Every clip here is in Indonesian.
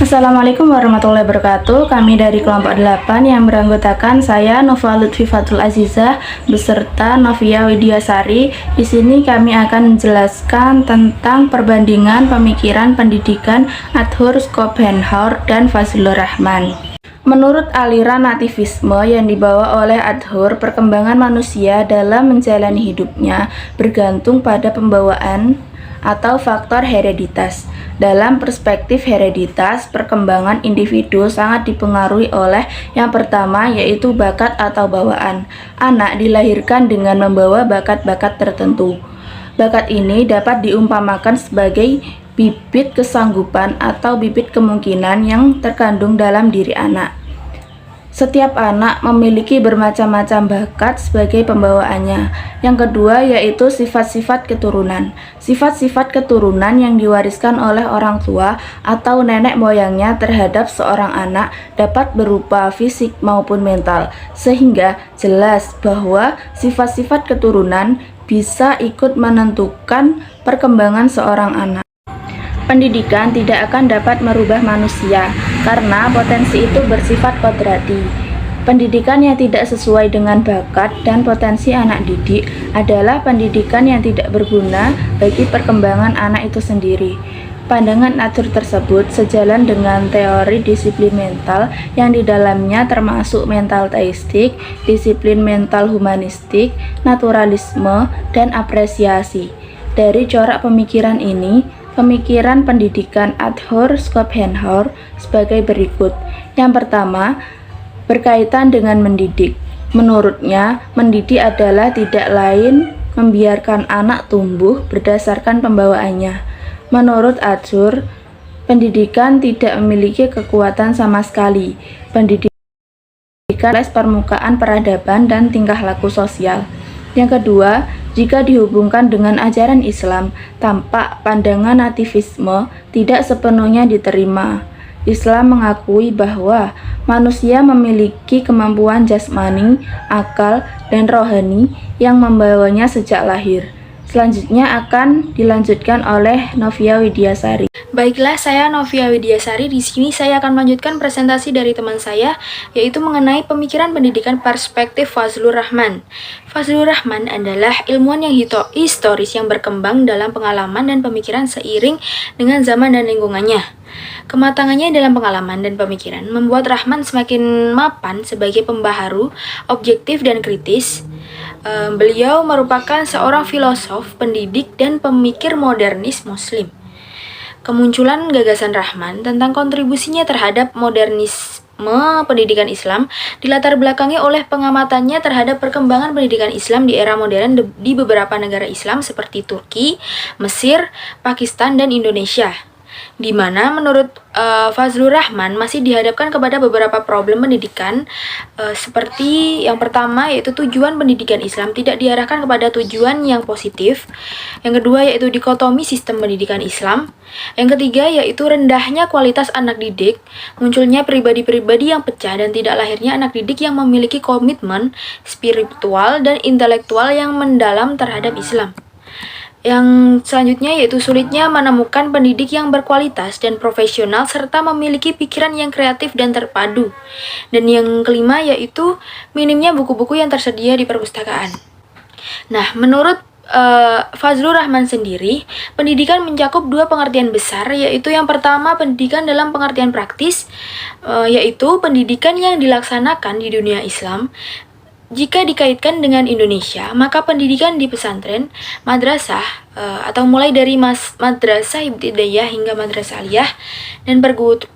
Assalamualaikum warahmatullahi wabarakatuh. Kami dari kelompok 8 yang beranggotakan saya Nova Lutfi Fatul Azizah beserta Novia Widiasari. Di sini kami akan menjelaskan tentang perbandingan pemikiran pendidikan Adhur Schopenhauer dan Fazlur Rahman. Menurut aliran nativisme yang dibawa oleh Adhur, perkembangan manusia dalam menjalani hidupnya bergantung pada pembawaan atau faktor hereditas. Dalam perspektif hereditas, perkembangan individu sangat dipengaruhi oleh yang pertama yaitu bakat atau bawaan. Anak dilahirkan dengan membawa bakat-bakat tertentu. Bakat ini dapat diumpamakan sebagai bibit kesanggupan atau bibit kemungkinan yang terkandung dalam diri anak. Setiap anak memiliki bermacam-macam bakat sebagai pembawaannya. Yang kedua yaitu sifat-sifat keturunan. Sifat-sifat keturunan yang diwariskan oleh orang tua atau nenek moyangnya terhadap seorang anak dapat berupa fisik maupun mental, sehingga jelas bahwa sifat-sifat keturunan bisa ikut menentukan perkembangan seorang anak. Pendidikan tidak akan dapat merubah manusia karena potensi itu bersifat kodrati. Pendidikan yang tidak sesuai dengan bakat dan potensi anak didik adalah pendidikan yang tidak berguna bagi perkembangan anak itu sendiri. Pandangan Adhur tersebut sejalan dengan teori disiplin mental yang di dalamnya termasuk mental teistik, disiplin mental humanistik, naturalisme, dan apresiasi. Dari corak pemikiran ini, pemikiran pendidikan Adhur Schopenhauer sebagai berikut. Yang pertama, berkaitan dengan mendidik. Menurutnya, mendidik adalah tidak lain membiarkan anak tumbuh berdasarkan pembawaannya. Menurut Adhur, pendidikan tidak memiliki kekuatan sama sekali. Pendidikan les permukaan peradaban dan tingkah laku sosial. Yang kedua, jika dihubungkan dengan ajaran Islam, tampak pandangan nativisme tidak sepenuhnya diterima. Islam mengakui bahwa manusia memiliki kemampuan jasmani, akal, dan rohani yang membawanya sejak lahir. Selanjutnya akan dilanjutkan oleh Novia Widiasari. Baiklah, saya Novia Widiasari. Di sini saya akan melanjutkan presentasi dari teman saya, yaitu mengenai pemikiran pendidikan perspektif Fazlur Rahman. Fazlur Rahman adalah ilmuwan yang historis yang berkembang dalam pengalaman dan pemikiran seiring dengan zaman dan lingkungannya. Kematangannya dalam pengalaman dan pemikiran membuat Rahman semakin mapan sebagai pembaharu, objektif dan kritis. Beliau merupakan seorang filosof, pendidik, dan pemikir modernis Muslim. Kemunculan gagasan Rahman tentang kontribusinya terhadap modernisme pendidikan Islam dilatar belakangi oleh pengamatannya terhadap perkembangan pendidikan Islam di era modern di beberapa negara Islam seperti Turki, Mesir, Pakistan, dan Indonesia, di mana menurut Fazlur Rahman masih dihadapkan kepada beberapa problem pendidikan, seperti yang pertama yaitu tujuan pendidikan Islam tidak diarahkan kepada tujuan yang positif. Yang kedua yaitu dikotomi sistem pendidikan Islam. Yang ketiga yaitu rendahnya kualitas anak didik, munculnya pribadi-pribadi yang pecah dan tidak lahirnya anak didik yang memiliki komitmen spiritual dan intelektual yang mendalam terhadap Islam. Yang selanjutnya yaitu sulitnya menemukan pendidik yang berkualitas dan profesional serta memiliki pikiran yang kreatif dan terpadu. Dan yang kelima yaitu minimnya buku-buku yang tersedia di perpustakaan. Nah, menurut Fazlur Rahman sendiri, pendidikan mencakup dua pengertian besar, yaitu yang pertama pendidikan dalam pengertian praktis, yaitu pendidikan yang dilaksanakan di dunia Islam. Jika dikaitkan dengan Indonesia, maka pendidikan di pesantren, madrasah, atau mulai dari madrasah ibtidaiyah hingga madrasah aliyah dan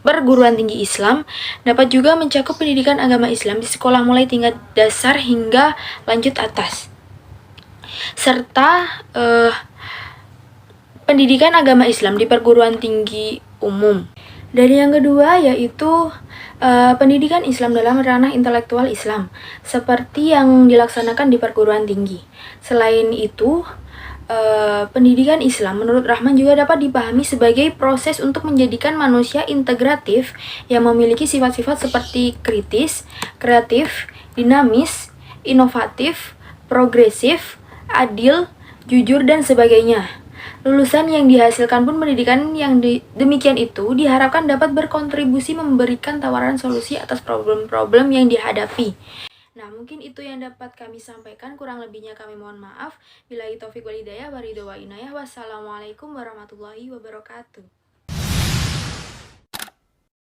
perguruan tinggi Islam dapat juga mencakup pendidikan agama Islam di sekolah mulai tingkat dasar hingga lanjut atas. Serta pendidikan agama Islam di perguruan tinggi umum. Dan yang kedua yaitu pendidikan Islam dalam ranah intelektual Islam, seperti yang dilaksanakan di perguruan tinggi. Selain itu, pendidikan Islam menurut Rahman juga dapat dipahami sebagai proses untuk menjadikan manusia integratif yang memiliki sifat-sifat seperti kritis, kreatif, dinamis, inovatif, progresif, adil, jujur, dan sebagainya. Lulusan yang dihasilkan pun pendidikan yang demikian itu diharapkan dapat berkontribusi memberikan tawaran solusi atas problem-problem yang dihadapi. Nah, mungkin itu yang dapat kami sampaikan. Kurang lebihnya kami mohon maaf. Billahi taufiq wal hidayah, waridho wa inayah. Wassalamualaikum warahmatullahi wabarakatuh.